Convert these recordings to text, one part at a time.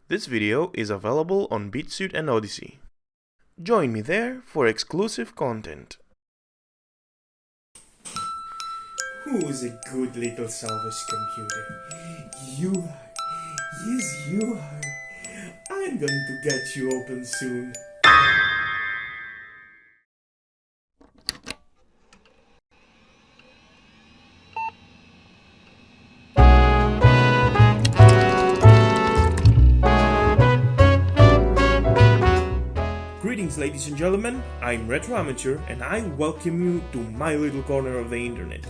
This video is available on BitSuite and Odyssey. Join me there for exclusive content. Who's a good little salvage computer? You are. Yes, you are. I'm going to get you open soon. Greetings, ladies and gentlemen, I'm Retro Amateur and I welcome you to my little corner of the internet.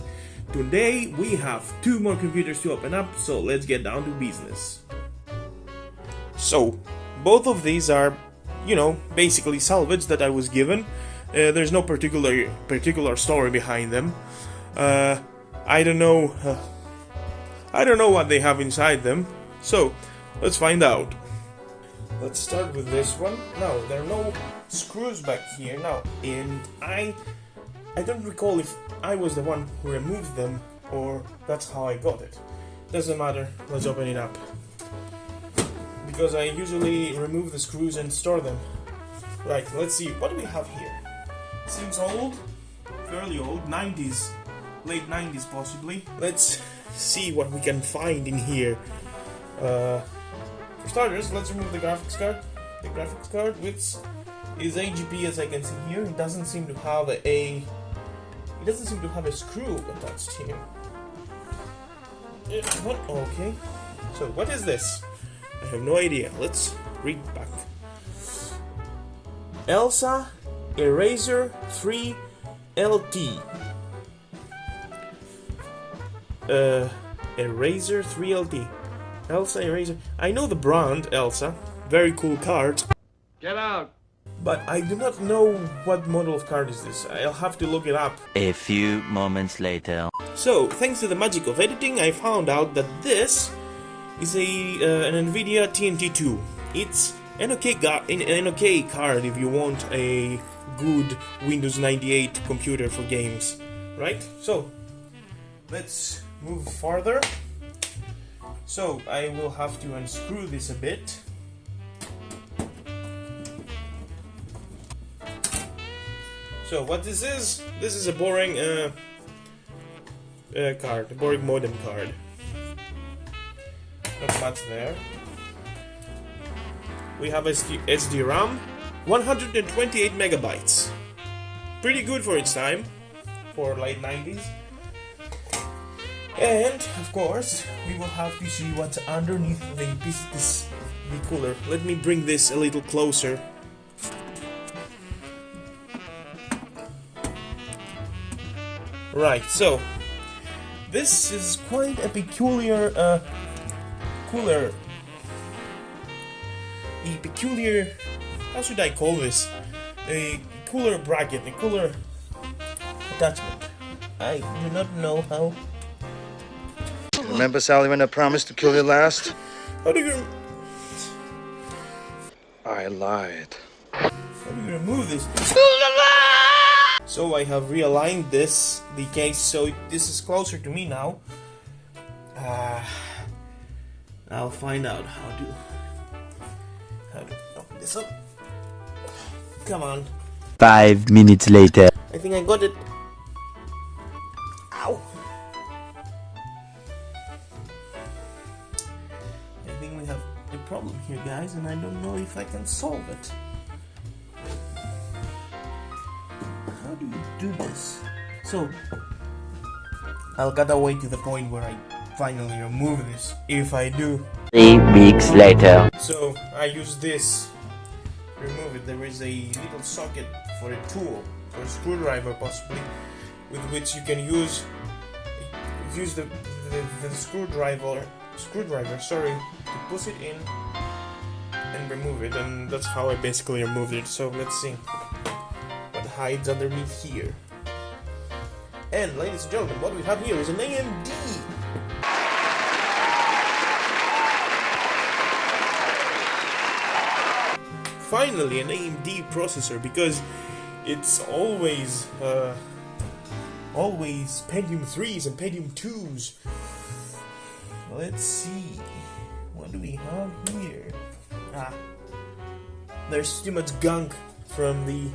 Today we have two more computers to open up, so let's get down to business. So, both of these are, basically salvage that I was given. There's no particular story behind them. I don't know what they have inside them, so let's find out. Let's start with this one. Now, there are no screws back here now, and I don't recall if I was the one who removed them or that's how I got it. Doesn't matter, let's open it up. Because I usually remove the screws and store them. Right, let's see, what do we have here? Seems old, fairly old, 90s, late 90s possibly. Let's see what we can find in here. For starters, let's remove the graphics card. The graphics card, which is AGP as I can see here. It doesn't seem to have a screw attached here. What? Okay. So what is this? I have no idea. Let's read back. Elsa Eraser 3 LT. Eraser 3 LT. Elsa Eraser. I know the brand Elsa. Very cool card. Get out! But I do not know what model of card is this. I'll have to look it up. A few moments later. So, thanks to the magic of editing, I found out that this is an NVIDIA TNT2. It's an okay card if you want a good Windows 98 computer for games, right? So, let's move farther. So, I will have to unscrew this a bit. So, what this is a boring card, a boring modem card. Not much there. We have SD RAM, 128 megabytes. Pretty good for its time, for late 90s. And, of course, we will have to see what's underneath the cooler. Let me bring this a little closer. Right, so this is quite a peculiar cooler. How should I call this? A cooler bracket, a cooler attachment. I do not know how. Remember, Sally, when I promised to kill you last? How do you I lied. remove this? So I have realigned the case, so this is closer to me now. I'll find out how to open this up. Come on. 5 minutes later. I think I got it. Ow! I think we have a problem here, guys, and I don't know if I can solve it. How do you do this? So, I'll cut away to the point where I finally remove this, if I do. 3 weeks later. So, I use this to remove it. There is a little socket for a tool, for a screwdriver possibly, with which you can use the screwdriver, to push it in and remove it, and that's how I basically removed it. So, let's see what hides underneath here. And ladies and gentlemen, what we have here is an AMD. Finally, an AMD processor, because it's always Pentium 3s and Pentium 2s. Let's see, what do we have here? there's too much gunk from the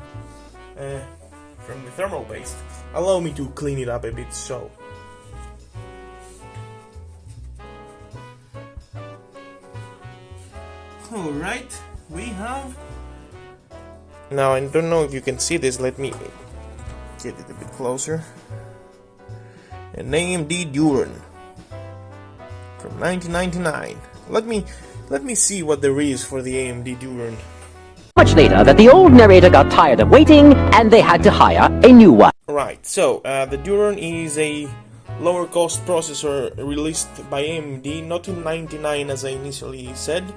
thermal paste. Allow me to clean it up a bit. So. Alright, we have... Now, I don't know if you can see this, let me get it a bit closer. An AMD Duran from 1999. Let me see what there is for the AMD Duran. Much later that the old narrator got tired of waiting and they had to hire a new one. Right, so the Duran is a lower cost processor released by AMD, not in 99 as I initially said.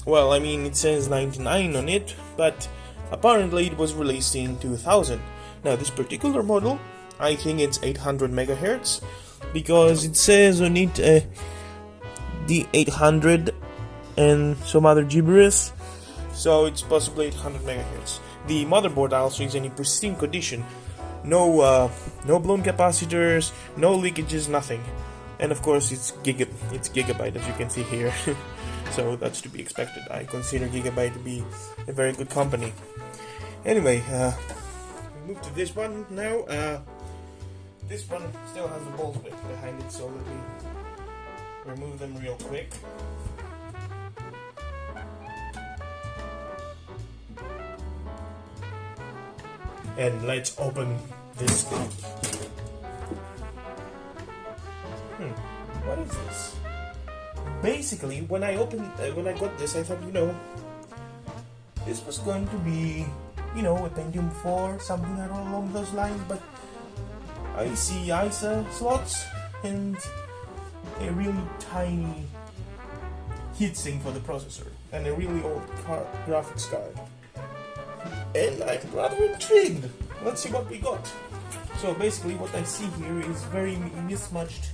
Well, I mean, it says 99 on it, but apparently it was released in 2000. Now, this particular model, I think it's 800 megahertz, because it says on it the 800 and some other gibberish, so it's possibly 800 megahertz. The motherboard also is in pristine condition. No blown capacitors, no leakages, nothing. And of course, it's gigabyte, as you can see here. So that's to be expected. I consider Gigabyte to be a very good company. Anyway, we move to this one now. This one still has the balls behind it, so let me remove them real quick. And let's open this thing. What is this? Basically, when I got this, I thought, this was going to be, a Pentium 4, something along those lines, but I see ISA slots and a really tiny heatsink for the processor and a really old graphics card. And I'm rather intrigued. Let's see what we got. So basically what I see here is very mismatched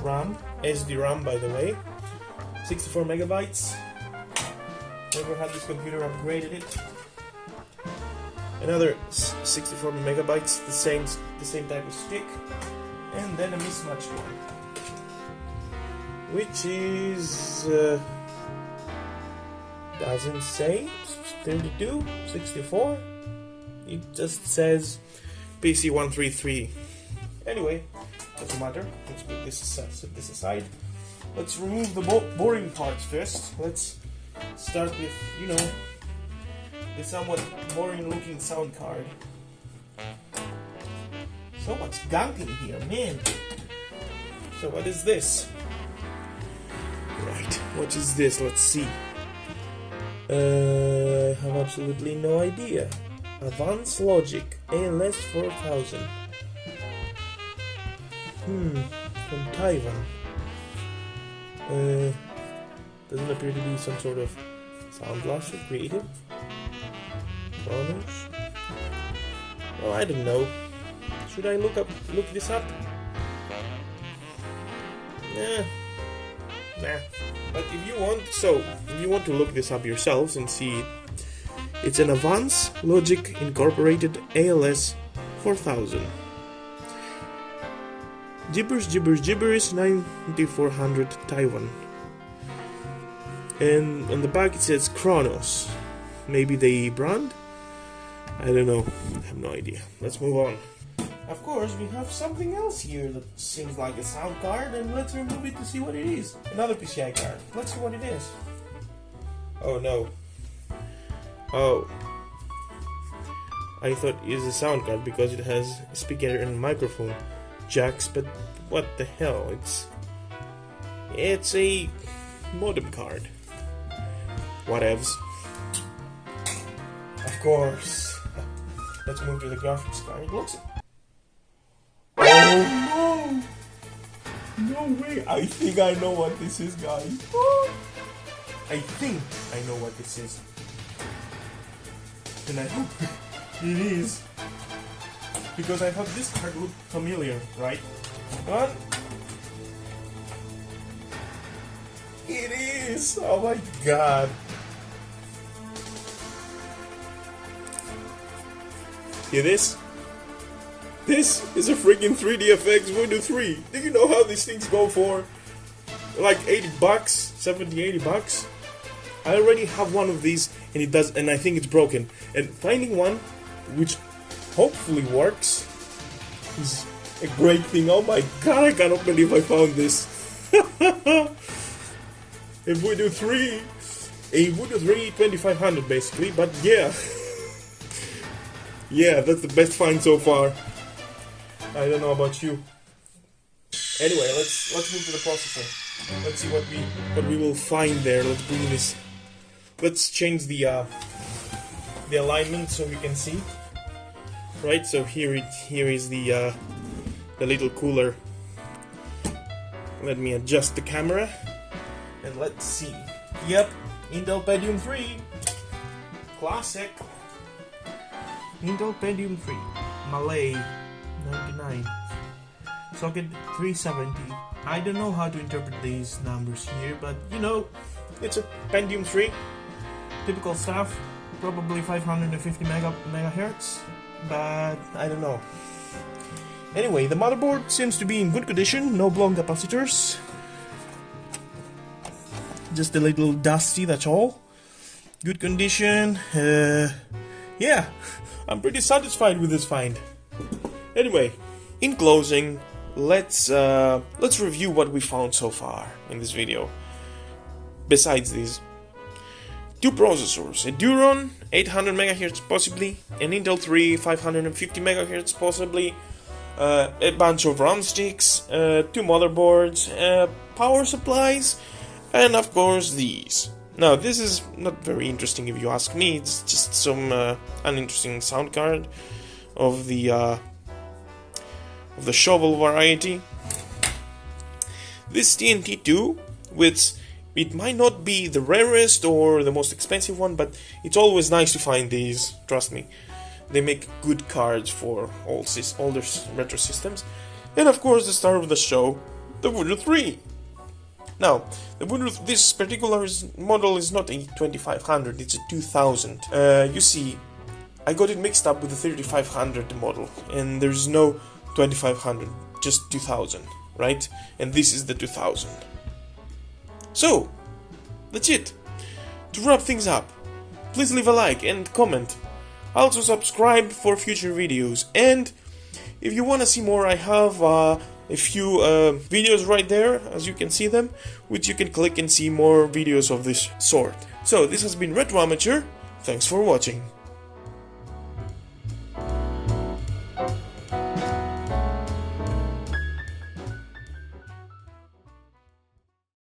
RAM, SD RAM by the way, 64 megabytes. Whoever had this computer upgraded it. Another 64 megabytes, the same type of stick, and then a mismatched one, which is doesn't say 32, 64. It just says PC133. Anyway, doesn't matter. Let's put this set this aside. Let's remove the boring parts first. Let's start with, the somewhat boring looking sound card. So much gunk in here, man. So what is this? Right, what is this? Let's see. I have absolutely no idea. Advanced Logic ALS 4000. From Taiwan. Doesn't appear to be some sort of sound blaster, creative. Chronos. Well, I don't know. Should I look this up? Nah. But if you want to look this up yourselves and see, it's an Advanced Logic Incorporated ALS 4000. Gibberish 9400 Taiwan. And on the back it says Chronos. Maybe the brand? I don't know. I have no idea. Let's move on. Of course, we have something else here that seems like a sound card, and let's remove it to see what it is. Another PCI card. Let's see what it is. Oh no. Oh. I thought it is a sound card because it has a speaker and microphone jacks, but what the hell? It's a modem card. Whatevs. Of course. Let's move to the graphics card. It looks... Oh no! No way! I think I know what this is, guys. I think I know what this is. And I hope it is. Because I thought this card looked familiar, right? But it is! Oh my god! Hear this? This is a freaking 3DFX Windows 3. Do you know how these things go for? Like $80, $70, $80? I already have one of these, and it does, and I think it's broken. And finding one which hopefully works is a great thing. Oh my god, I cannot believe I found this. If we do three, 2500 basically, but yeah. Yeah, that's the best find so far. I don't know about you. Anyway, let's move to the processor. Let's see what we will find there. Let's bring this. Let's change the alignment so we can see. Right, so here is the little cooler. Let me adjust the camera and let's see. Yep, Intel Pentium 3, classic. Intel Pentium 3, Malay 99, socket 370. I don't know how to interpret these numbers here, but you know, it's a Pentium 3, typical stuff. Probably 550 megahertz, but I don't know. Anyway, the motherboard seems to be in good condition, no blown capacitors. Just a little dusty, that's all. Good condition. Yeah, I'm pretty satisfied with this find. Anyway, in closing, let's review what we found so far in this video. Besides these two processors, a Duron 800 MHz possibly, an Intel 3 550 MHz possibly, a bunch of RAM sticks, two motherboards, power supplies, and of course these. Now this is not very interesting if you ask me, it's just some uninteresting sound card of the shovel variety. This TNT2, which it might not be the rarest or the most expensive one, but it's always nice to find these, trust me. They make good cards for older retro systems. And of course the star of the show, the Voodoo 3. Now, the Voodoo, this particular model is not a 2500, it's a 2000. You see, I got it mixed up with the 3500 model, and there's no 2500, just 2000, right? And this is the 2000. So, that's it. To wrap things up, please leave a like and comment. Also subscribe for future videos, and if you want to see more, I have a few videos right there, as you can see them, which you can click and see more videos of this sort. So this has been Retro Amateur, thanks for watching.